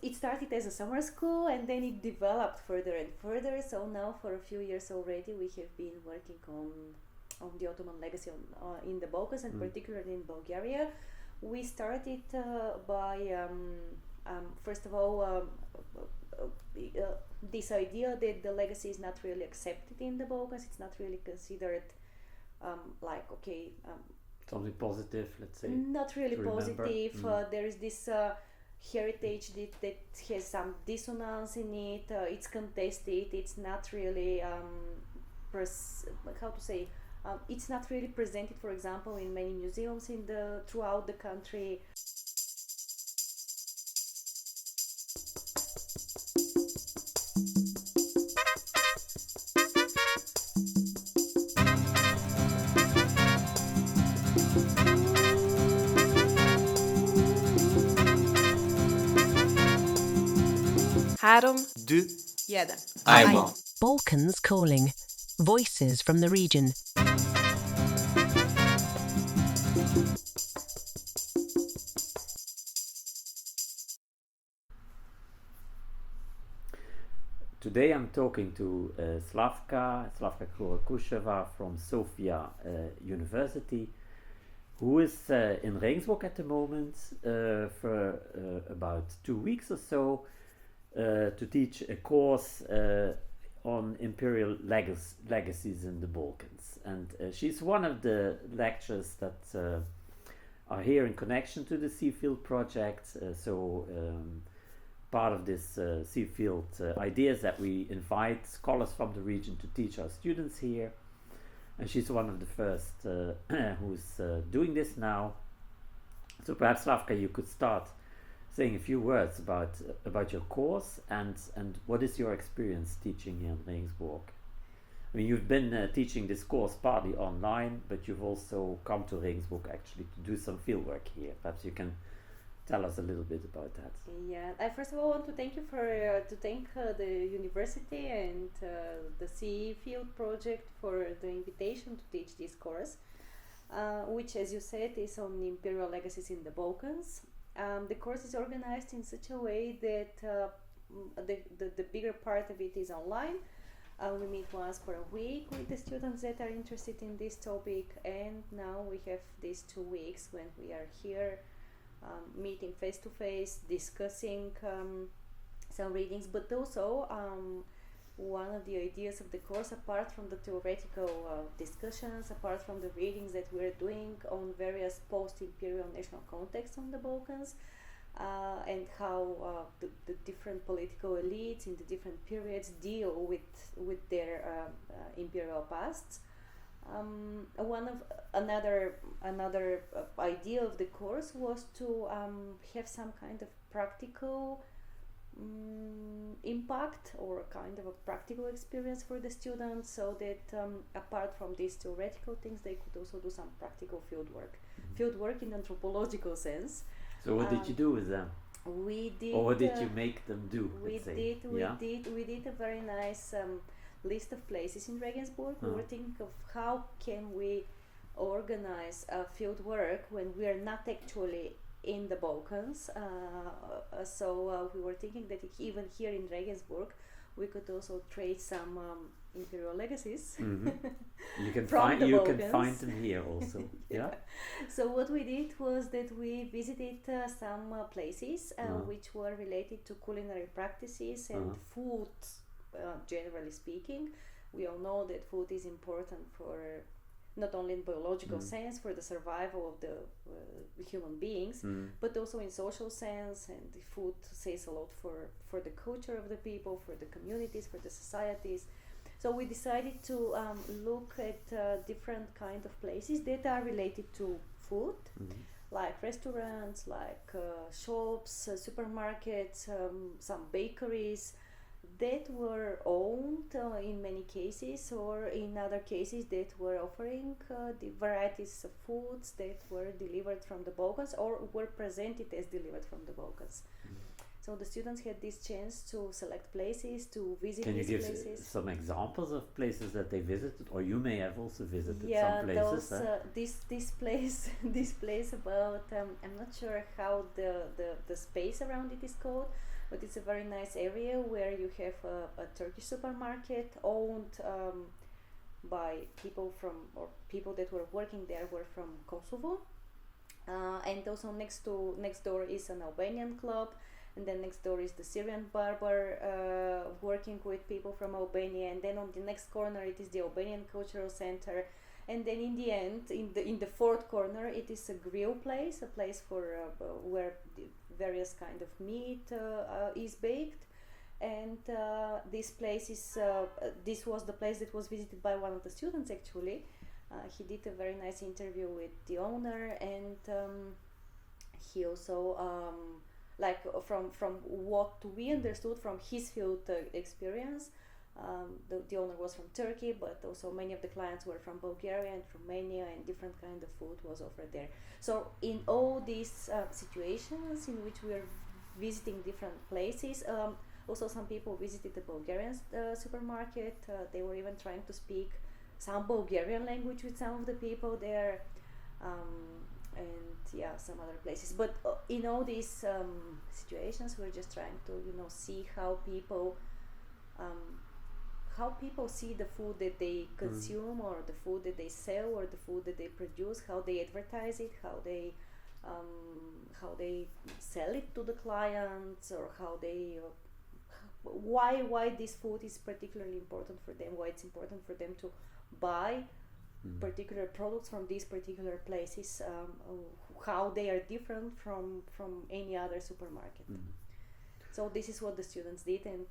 it started as a summer school, and then it developed further and further. So now for a few years already we have been working on the Ottoman legacy in the Balkans, and particularly in Bulgaria. We started by first of all this idea that the legacy is not really accepted in the Balkans. It's not really considered something positive, let's say. Not really positive. There is this heritage that has some dissonance in it. It's contested. It's not really it's not really presented, for example, in many museums throughout the country. Három, jeden. Einmal. Balkans Calling. Voices from the region. Today I'm talking to Slavka Karakusheva from Sofia University, who is in Regensburg at the moment for about 2 weeks or so to teach a course on imperial legacies in the Balkans. And she's one of the lecturers that are here in connection to the Seafield project. Part of this Seafield idea is that we invite scholars from the region to teach our students here. And she's one of the first who's doing this now. So perhaps, Slavka, you could start saying a few words about your course and what is your experience teaching here in Regensburg. I mean, you've been teaching this course partly online, but you've also come to Regensburg actually to do some fieldwork here. Perhaps you can tell us a little bit about that. Yeah, I first of all want to thank you the university and the Seafield project for the invitation to teach this course, which, as you said, is on imperial legacies in the Balkans. The course is organized in such a way that the bigger part of it is online. We meet once per week with the students that are interested in this topic, and now we have these 2 weeks when we are here meeting face to face, discussing some readings, but also one of the ideas of the course, apart from the theoretical discussions, apart from the readings that we're doing on various post-imperial national contexts on the Balkans, and how the different political elites in the different periods deal with their imperial pasts. Another idea of the course was to have some kind of practical impact or kind of a practical experience for the students, so that apart from these theoretical things, they could also do some practical fieldwork in anthropological sense. So what did you do with them? We did. Or what did you make them do? We did a very nice list of places in Regensburg. We were thinking of how can we organize field work when we are not actually in the Balkans. So we were thinking that even here in Regensburg we could also trace some imperial legacies. You can find them here also. Yeah. So what we did was that we visited some places which were related to culinary practices and food. Generally speaking, we all know that food is important for not only in biological sense for the survival of the human beings, but also in social sense, and the food says a lot for the culture of the people, for the communities, for the societies. So we decided to look at different kind of places that are related to food, like restaurants, like shops, supermarkets, some bakeries, that were owned in many cases, or in other cases that were offering the varieties of foods that were delivered from the Balkans or were presented as delivered from the Balkans. So the students had this chance to select places, to visit these places. Can you give some examples of places that they visited, or you may have also visited some places? This place about I'm not sure how the space around it is called, but it's a very nice area where you have a Turkish supermarket owned by people that were working there were from Kosovo, and also next door is an Albanian club, and then next door is the Syrian barber working with people from Albania, and then on the next corner it is the Albanian cultural center, and then in the end, in the fourth corner, it is a grill place, a place for where the various kind of meat is baked. And this place is this was the place that was visited by one of the students actually. He did a very nice interview with the owner, and he also like from what we understood from his field experience, the owner was from Turkey, but also many of the clients were from Bulgaria and Romania, and different kind of food was offered there. So in all these situations in which we are visiting different places, also some people visited the Bulgarian supermarket. They were even trying to speak some Bulgarian language with some of the people there, and yeah, some other places. But in all these situations, we're just trying to see how people see the food that they consume, or the food that they sell, or the food that they produce, how they advertise it, how they sell it to the clients, or how they why this food is particularly important for them, why it's important for them to buy particular products from these particular places, how they are different from any other supermarket. So this is what the students did, and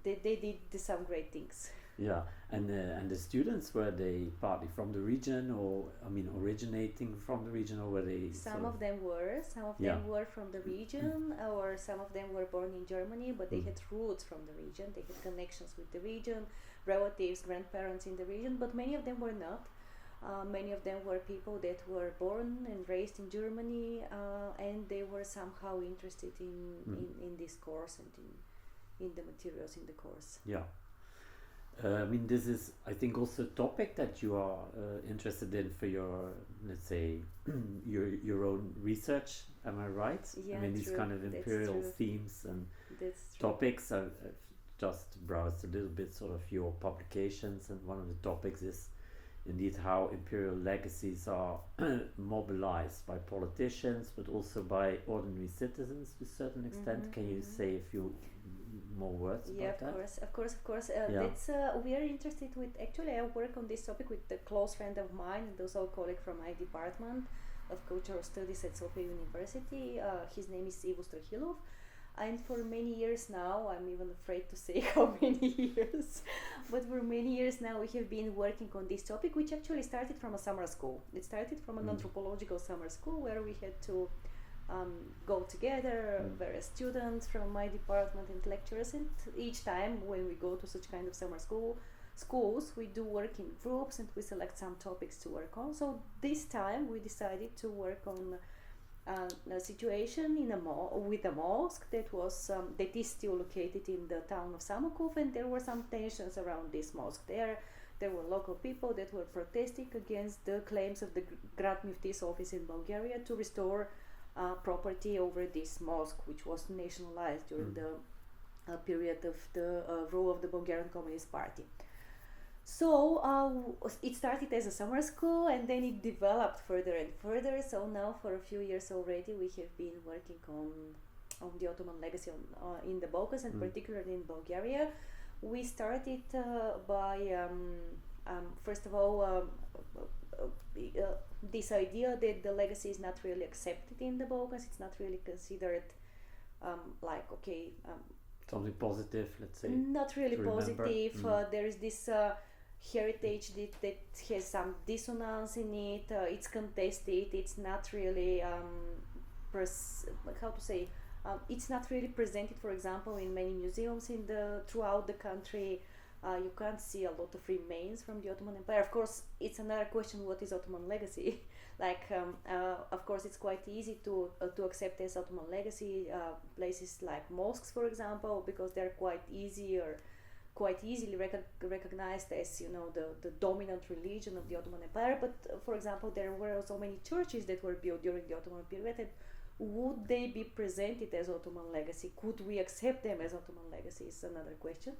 they did some great things. Yeah, and the students, were they partly from the region, or originating from the region, or were they? Some of them were from the region, or some of them were born in Germany, but they had roots from the region. They had connections with the region, relatives, grandparents in the region, but many of them were not. Many of them were people that were born and raised in Germany, and they were somehow interested in this course and in the materials in the course. Yeah. This is, I think, also a topic that you are interested in for your, let's say, your own research. Am I right? Yeah, these kind of imperial themes and topics. I've just browsed a little bit sort of your publications, and one of the topics is indeed how imperial legacies are mobilized by politicians, but also by ordinary citizens to a certain extent. Can you say a few more words about that? Of course. That's we are interested with. Actually, I work on this topic with a close friend of mine and also a colleague from my department of cultural studies at Sofia University. His name is Ivo Strahilov, and for many years now, I'm even afraid to say how many years, but for many years now we have been working on this topic, which actually started from a summer school. It started from an anthropological summer school where we had to go together, various students from my department and lecturers, and each time when we go to such kind of summer schools, we do work in groups and we select some topics to work on. So this time we decided to work on a situation with a mosque that is still located in the town of Samokov, and there were some tensions around this mosque. There were local people that were protesting against the claims of the Grand Mufti's office in Bulgaria to restore property over this mosque, which was nationalized during the period of the rule of the Bulgarian Communist Party. So it started as a summer school, and then it developed further and further. So now for a few years already we have been working on the Ottoman legacy in the Balkans, and particularly in Bulgaria. We started by first of all this idea that the legacy is not really accepted in the Balkans. It's not really considered something positive, let's say. Not really positive. There is this heritage that has some dissonance in it. It's contested. It's not really it's not really presented, for example, in many museums throughout the country. You can't see a lot of remains from the Ottoman Empire. Of course, it's another question, what is Ottoman legacy? Of course, it's quite easy to accept as Ottoman legacy places like mosques, for example, because they're quite easily recognized as the dominant religion of the Ottoman Empire. But for example, there were also many churches that were built during the Ottoman period, and would they be presented as Ottoman legacy? Could we accept them as Ottoman legacy is another question.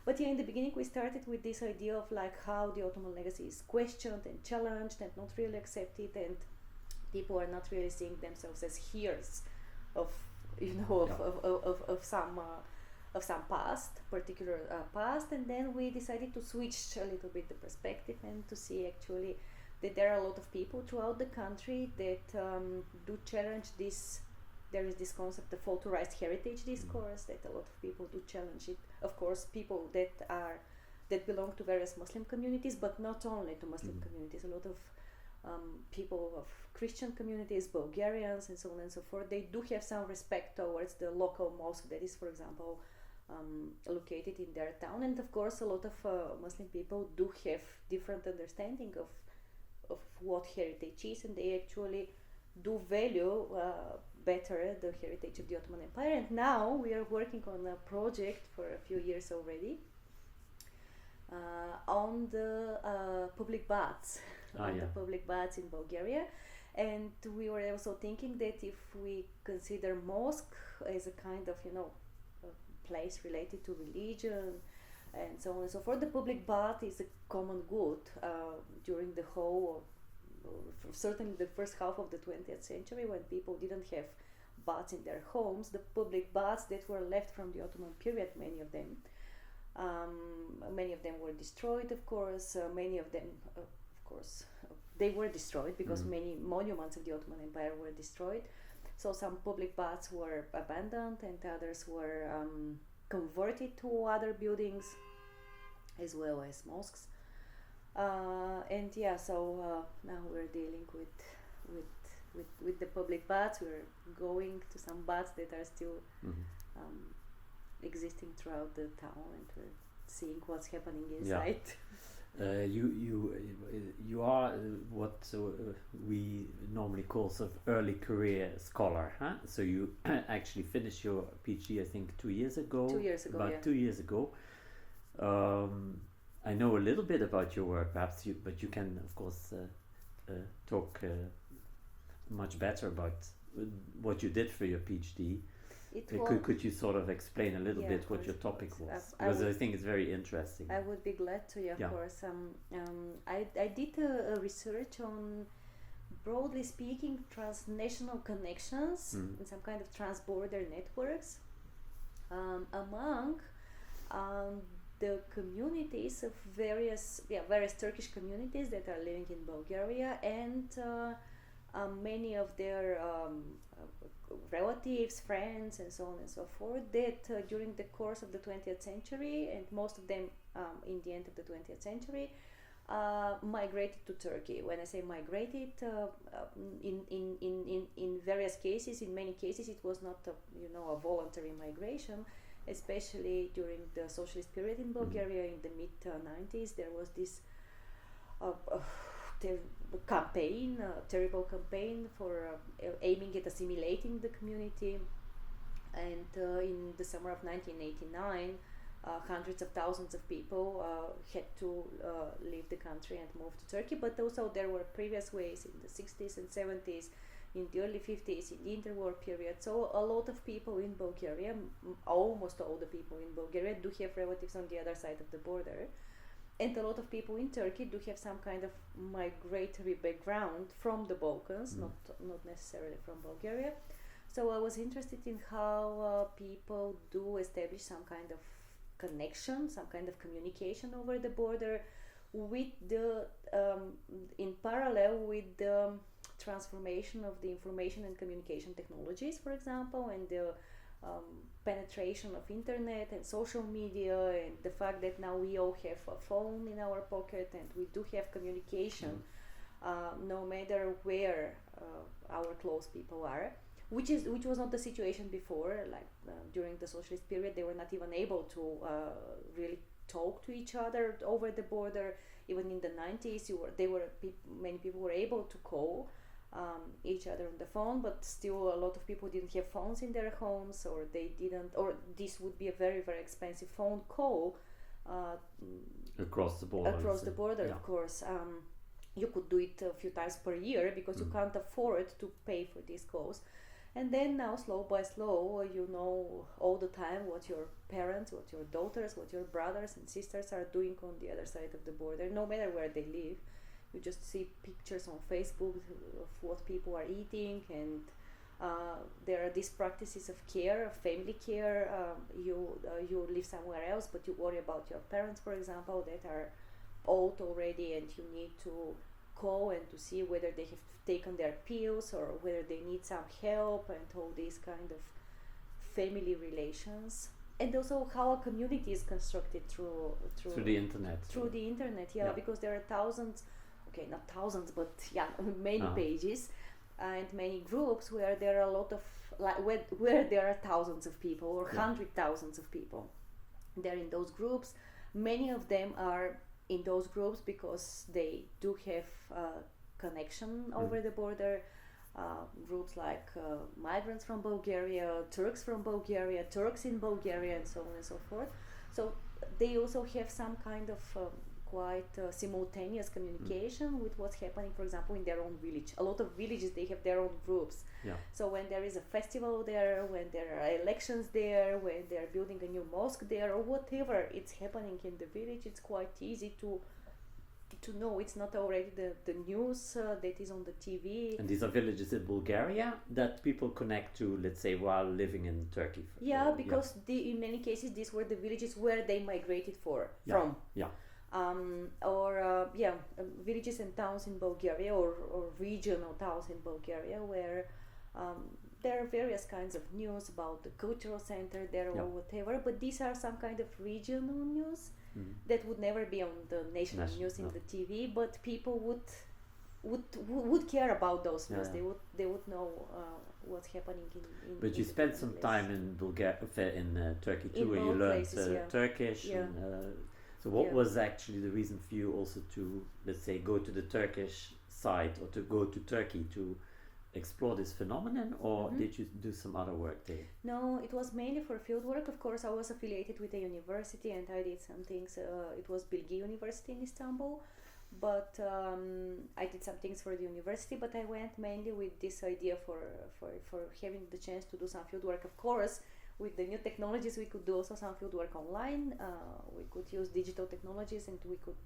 But yeah, in the beginning we started with this idea of like how the Ottoman legacy is questioned and challenged and not really accepted, and people are not really seeing themselves as heirs of of some past, particular past. And then we decided to switch a little bit the perspective and to see actually that there are a lot of people throughout the country that do challenge this. There is this concept of authorized heritage discourse that a lot of people do challenge it. Of course, people that belong to various Muslim communities, but not only to Muslim communities. A lot of people of Christian communities, Bulgarians, and so on and so forth. They do have some respect towards the local mosque that is, for example, located in their town. And of course, a lot of Muslim people do have different understanding of what heritage is, and they actually do value better the heritage of the Ottoman Empire. And now we are working on a project for a few years already on the public baths, the public baths in Bulgaria. And we were also thinking that if we consider mosque as a kind of, a place related to religion and so on and so forth, the public bath is a common good during the whole, certainly the first half of the 20th century, when people didn't have baths in their homes. The public baths that were left from the Ottoman period, many of them were destroyed, of course. Many of them, they were destroyed because many monuments of the Ottoman Empire were destroyed. So some public baths were abandoned and others were converted to other buildings as well as mosques. So now we're dealing with the public baths. We're going to some baths that are still existing throughout the town, and we're seeing what's happening inside. You are what we normally call sort of early career scholar, huh? So you actually finished your PhD, I think, 2 years ago. 2 years ago, about 2 years ago. I know a little bit about your work, perhaps, but you can, of course, talk much better about what you did for your PhD. Could you sort of explain a little bit what your topic was? Because I think it's very interesting. I would be glad to, of course. I did a research on, broadly speaking, transnational connections and some kind of transborder networks among the communities of various Turkish communities that are living in Bulgaria, and many of their relatives, friends, and so on and so forth, that during the course of the 20th century, and most of them in the end of the 20th century, migrated to Turkey. When I say migrated, in various cases, in many cases, it was not a voluntary migration. Especially during the socialist period in Bulgaria in the mid-90s, there was this terrible campaign for aiming at assimilating the community. And in the summer of 1989, hundreds of thousands of people had to leave the country and move to Turkey. But also there were previous ways in the 60s and 70s, in the early 50s, in the interwar period. So a lot of people in Bulgaria, almost all the people in Bulgaria, do have relatives on the other side of the border. And a lot of people in Turkey do have some kind of migratory background from the Balkans, not necessarily from Bulgaria. So I was interested in how people do establish some kind of connection, some kind of communication over the border, with the in parallel with the transformation of the information and communication technologies, for example, and the penetration of internet and social media, and the fact that now we all have a phone in our pocket and we do have communication no matter where our close people are, which was not the situation before. Like during the socialist period, they were not even able to really talk to each other over the border. Even in the 90s, many people were able to call each other on the phone, but still a lot of people didn't have phones in their homes, or this would be a very, very expensive phone call across the border. Of course. You could do it a few times per year because you can't afford to pay for these calls. And then now, slow by slow, you know all the time what your parents, what your daughters, what your brothers and sisters are doing on the other side of the border, no matter where they live. You just see pictures on Facebook of what people are eating, and there are these practices of care, of family care. You live somewhere else, but you worry about your parents, for example, that are old already, and you need to call and to see whether they have taken their pills or whether they need some help, and all these kind of family relations. And also how a community is constructed through the internet. Through the internet, yeah, because there are thousands, okay, not thousands, but yeah, many pages and many groups where there are a lot of, where there are thousands of people or 100,000s of people. They're in those groups. Many of them are in those groups because they do have connection over the border. Groups like migrants from Bulgaria, Turks from Bulgaria, Turks in Bulgaria, and so on and so forth. So they also have some kind of quite simultaneous communication with what's happening, for example, in their own village. A lot of villages, they have their own groups. So when there is a festival there, when there are elections there, when they're building a new mosque there, or whatever it's happening in the village, it's quite easy to know. It's not already the news that is on the TV. And these are villages in Bulgaria that people connect to, let's say, while living in Turkey. Because in many cases these were the villages where they migrated from. Villages and towns in Bulgaria, or regional towns in Bulgaria, where there are various kinds of news about the cultural center there or whatever, but these are some kind of regional news that would never be on the national news in the TV, but people would care about those news. They would know what's happening in But you spent some time in Turkey too, where you learned Turkish. So what was actually the reason for you also to, let's say, go to the Turkish side or to go to Turkey to explore this phenomenon, or did you do some other work there? No, it was mainly for field work. Of course, I was affiliated with a university and I did some things. It was Bilgi University in Istanbul, but I did some things for the university, but I went mainly with this idea for having the chance to do some field work. Of course, with the new technologies, we could do also some field work online. We could use digital technologies, and we could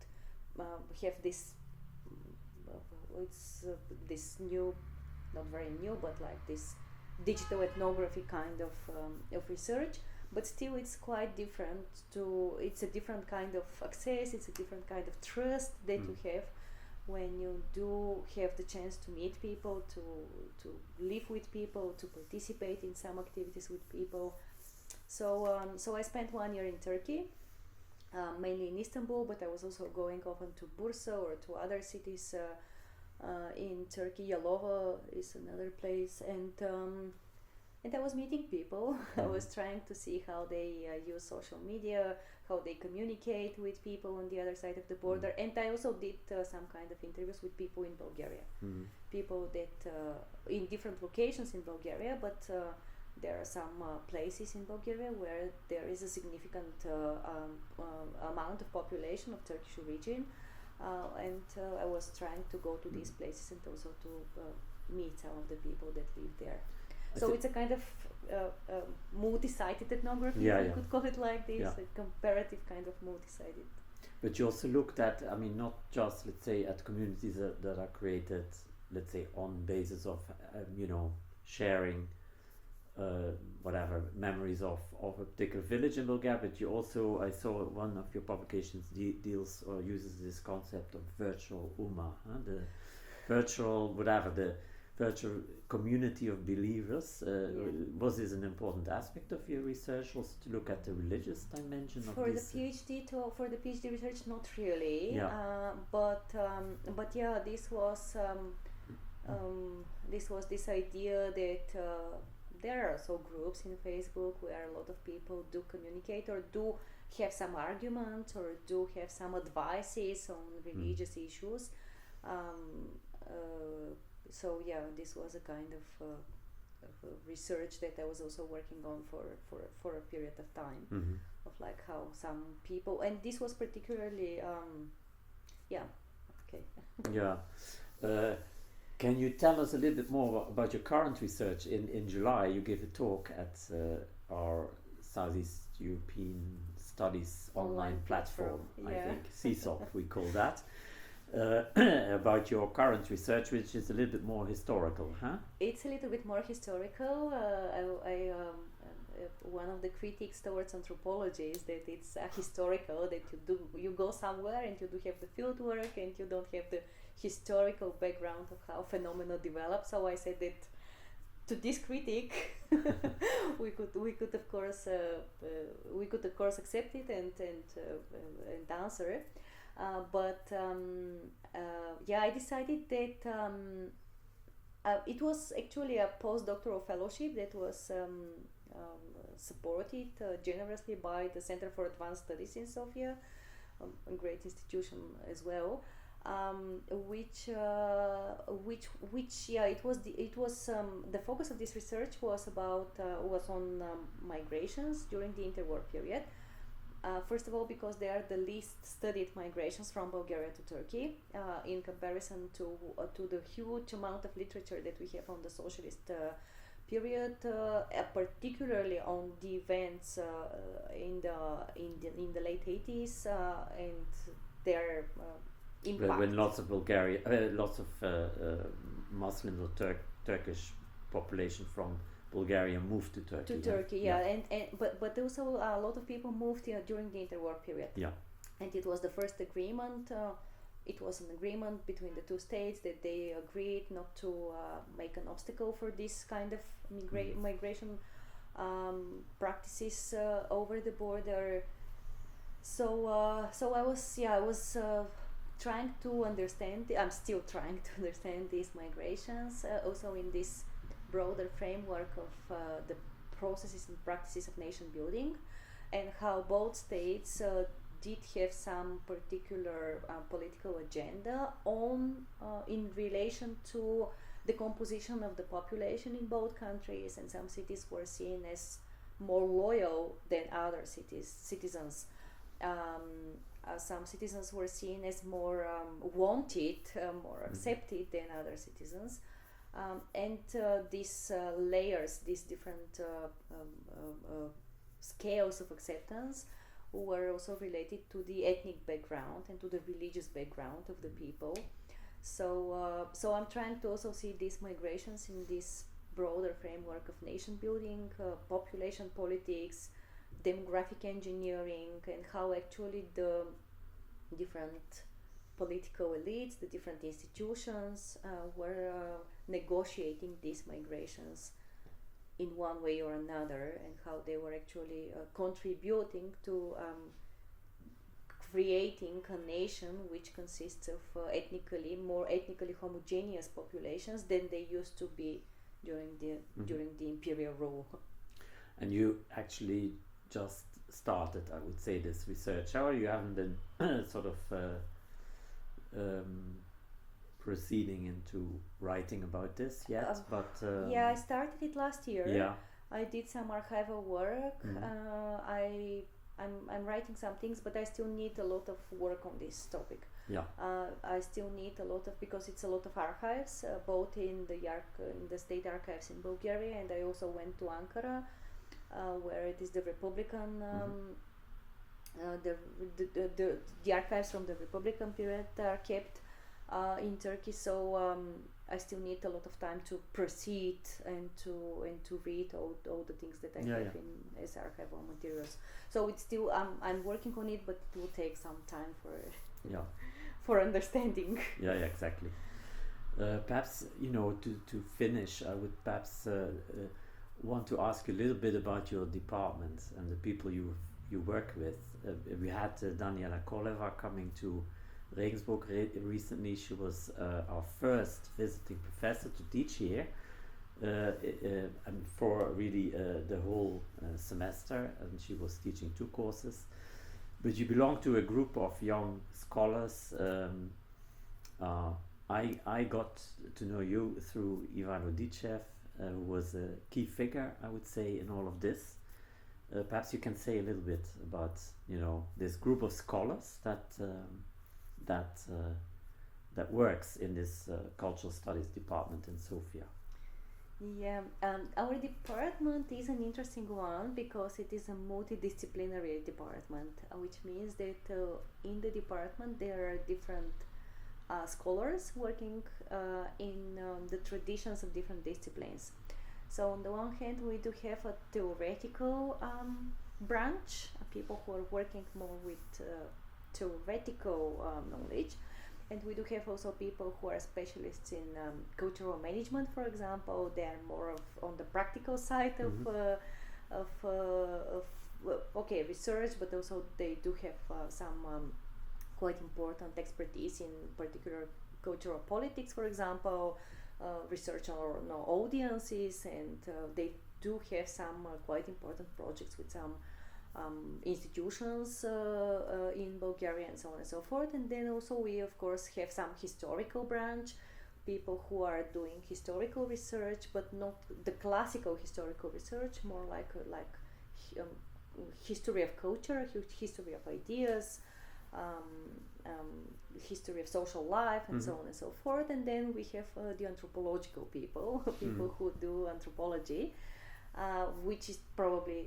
have this this new, not very new, but like this digital ethnography kind of research. But still, it's quite different. It's a different kind of access. It's a different kind of trust that you have when you do have the chance to meet people, to live with people, to participate in some activities with people. So I spent 1 year in Turkey, mainly in Istanbul, but I was also going often to Bursa or to other cities in Turkey. Yalova is another place, and I was meeting people. I was trying to see how they use social media, how they communicate with people on the other side of the border, and I also did some kind of interviews with people in Bulgaria, people that in different locations in Bulgaria, but there are some places in Bulgaria where there is a significant amount of population of Turkish origin, and I was trying to go to these places and also to meet some of the people that live there. So it's a kind of multi-sided ethnography, you could call it like this, a comparative kind of multi-sided. But you also looked at, I mean, not just, let's say, at communities that are created, let's say, on basis of, sharing whatever memories of a particular village in Bulgaria, but you also, I saw one of your publications deals or uses this concept of virtual Ummah, the virtual virtual community of believers. Was this an important aspect of your research, also to look at the religious dimension of this? For the PhD research, not really. But this was this idea that there are also groups in Facebook where a lot of people do communicate or do have some arguments or do have some advices on religious issues. This was a kind of research that I was also working on for a period of time, of like how some people, and this was particularly Can you tell us a little bit more about your current research? In July, you gave a talk at our Southeast European Studies online platform, I think, CSOP, we call that, about your current research, which is a little bit more historical, huh? It's a little bit more historical. One of the critiques towards anthropology is that it's historical, that you go somewhere and you do have the field work and you don't have the historical background of how phenomena develop. So I said that to this critic we could of course accept it and answer, but I decided that it was actually a postdoctoral fellowship that was supported generously by the Center for Advanced Studies in Sofia, a great institution as well. The focus of this research was on migrations during the interwar period. First of all, because they are the least studied migrations from Bulgaria to Turkey, in comparison to the huge amount of literature that we have on the socialist period, particularly on the events in the late 80s and their impact. When lots of Muslim or Turkish population from Bulgaria moved to Turkey. But also a lot of people moved here during the interwar period. Yeah. And it was the first agreement. It was an agreement between the two states that they agreed not to make an obstacle for this kind of migration practices over the border. So I was trying to understand. I'm still trying to understand these migrations, also in this broader framework of the processes and practices of nation building, and how both states did have some particular political agenda in relation to the composition of the population in both countries, and some cities were seen as more loyal than other citizens. Some citizens were seen as more wanted, more accepted than other citizens. And these layers, these different scales of acceptance were also related to the ethnic background and to the religious background of the people. So I'm trying to also see these migrations in this broader framework of nation building, population politics, demographic engineering, and how actually the different political elites, the different institutions were negotiating these migrations in one way or another, and how they were actually contributing to creating a nation which consists of more ethnically homogeneous populations than they used to be during the imperial rule. And you actually just started, I would say, this research. Or you haven't been sort of proceeding into writing about this yet, but I started it last year. Yeah, I did some archival work. I'm writing some things, but I still need a lot of work on this topic. Yeah. I still need a lot of, because it's a lot of archives, both in the state archives in Bulgaria, and I also went to Ankara, where it is the Republican. The archives from the Republican period are kept in Turkey, so I still need a lot of time to proceed and to read all the things that I have in as archival materials. So it's still I'm working on it, but it will take some time for understanding. Yeah, exactly. Perhaps to finish, I would perhaps want to ask you a little bit about your department and the people you work with. We had Daniela Koleva coming to Regensburg recently. She was our first visiting professor to teach here, and for really the whole semester, and she was teaching 2 courses. But you belong to a group of young scholars. I got to know you through Ivan Rodichev, who was a key figure, I would say, in all of this. Perhaps you can say a little bit about this group of scholars that that works in this cultural studies department in Sofia? Yeah, our department is an interesting one because it is a multidisciplinary department, which means that in the department there are different scholars working in the traditions of different disciplines. So on the one hand, we do have a theoretical branch, people who are working more with theoretical knowledge. And we do have also people who are specialists in cultural management, for example. They are more on the practical side of research, but also they do have some quite important expertise in particular cultural politics, for example, research on audiences, and they do have some quite important projects with some institutions in Bulgaria and so on and so forth. And then also we of course have some historical branch, people who are doing historical research, but not the classical historical research, more like history of culture, history of ideas, history of social life, and so on and so forth. And then we have the anthropological people, who do anthropology, which is probably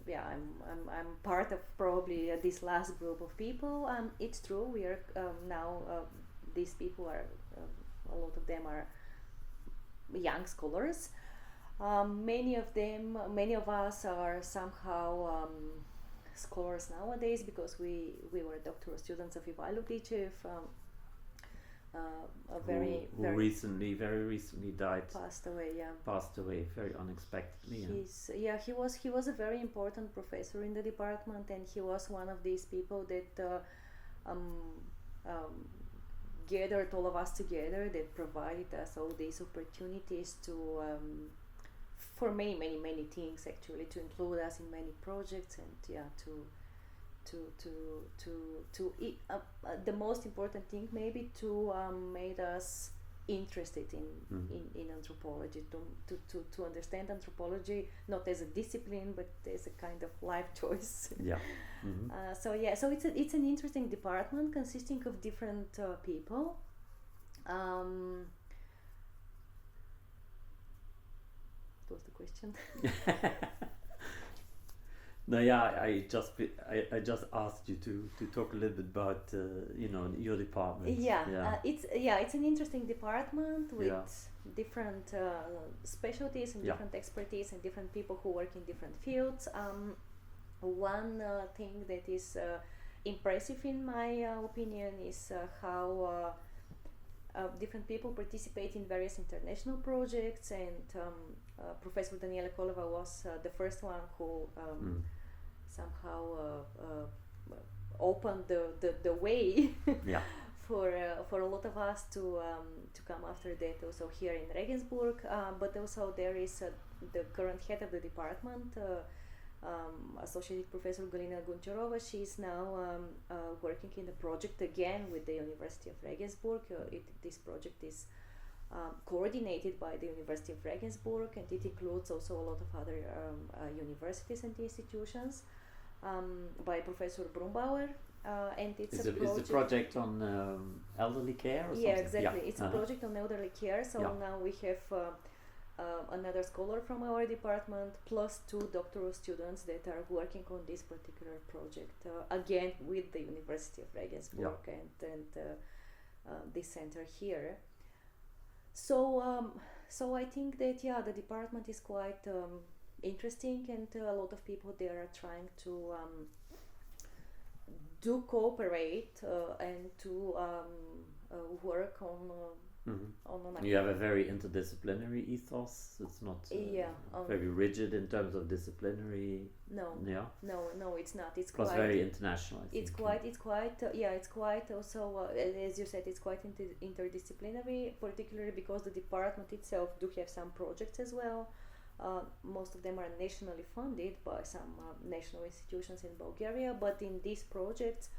I'm part of probably this last group of people. It's true, we are now these people are a lot of them are young scholars. Many of us are somehow scholars nowadays because we were doctoral students of Ivailo Dichev, very very recently died. Passed away very unexpectedly. He was a very important professor in the department, and he was one of these people that gathered all of us together, that provided us all these opportunities to for many things, actually, to include us in many projects, and the most important thing maybe to made us interested in anthropology, to understand anthropology not as a discipline but as a kind of life choice. So it's an interesting department consisting of different people. What was the question? No, I just asked you to talk a little bit about your department. It's an interesting department with different specialties and different expertise and different people who work in different fields. One thing that is impressive in my opinion is how different people participate in various international projects, and Professor Daniela Koleva was the first one who somehow opened the way for a lot of us to come after that, also here in Regensburg, but also there is the current head of the department, Associate Professor Galina Goncharova. She's now working in a project again with the University of Regensburg. This project is coordinated by the University of Regensburg, and it includes also a lot of other universities and institutions, by Professor Brumbauer. And it's a project on elderly care or something? Yeah, exactly. It's a project on elderly care. So now we have another scholar from our department plus 2 doctoral students that are working on this particular project, again with the University of Regensburg and this center here. So I think that the department is quite interesting, and a lot of people there are trying to do cooperate and to work on you have a very interdisciplinary ethos. It's not very rigid in terms of disciplinary. No, it's not. It's quite very international. It's quite also as you said, it's quite interdisciplinary, particularly because the department itself do have some projects as well. Most of them are nationally funded by some national institutions in Bulgaria, but in these projects,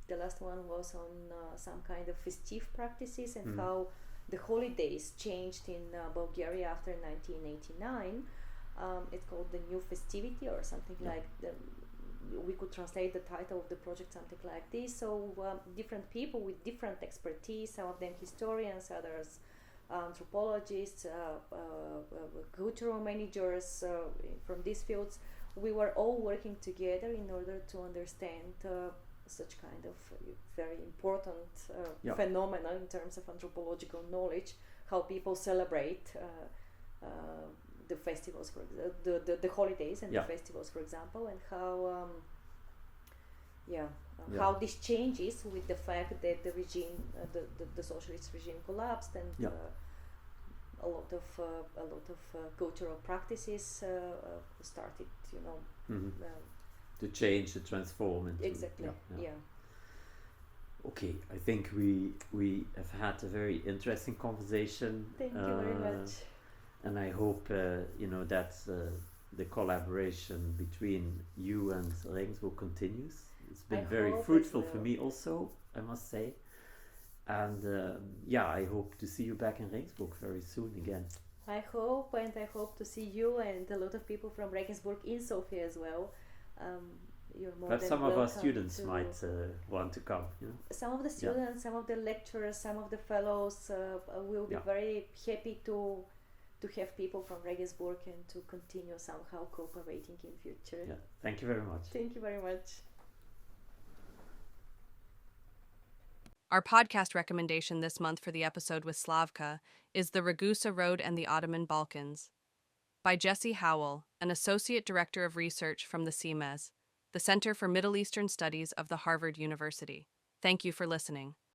the last one was on some kind of festive practices and how the holidays changed in Bulgaria after 1989. It's called the new festivity or something like we could could translate the title of the project something like this. So different people with different expertise, some of them historians, others anthropologists, cultural managers from these fields. We were all working together in order to understand such kind of very important phenomena in terms of anthropological knowledge, how people celebrate the festivals, for the holidays and the festivals, for example, and how how this changes with the fact that the regime, the socialist regime collapsed, and a lot of cultural practices started, to change, to transform. Exactly. Okay, I think we have had a very interesting conversation. Thank you very much. And I hope that the collaboration between you and Regensburg continues. It's been very fruitful for me also, I must say. And I hope to see you back in Regensburg very soon again. I hope to see you and a lot of people from Regensburg in Sofia as well. You're more Perhaps than some of our welcome students might want to come. Some of the students, some of the lecturers, some of the fellows will be very happy to have people from Regensburg and to continue somehow cooperating in future. Yeah. Thank you very much. Thank you very much. Our podcast recommendation this month for the episode with Slavka is The Ragusa Road and the Ottoman Balkans by Jesse Howell, an Associate Director of Research from the CMES, the Center for Middle Eastern Studies of the Harvard University. Thank you for listening.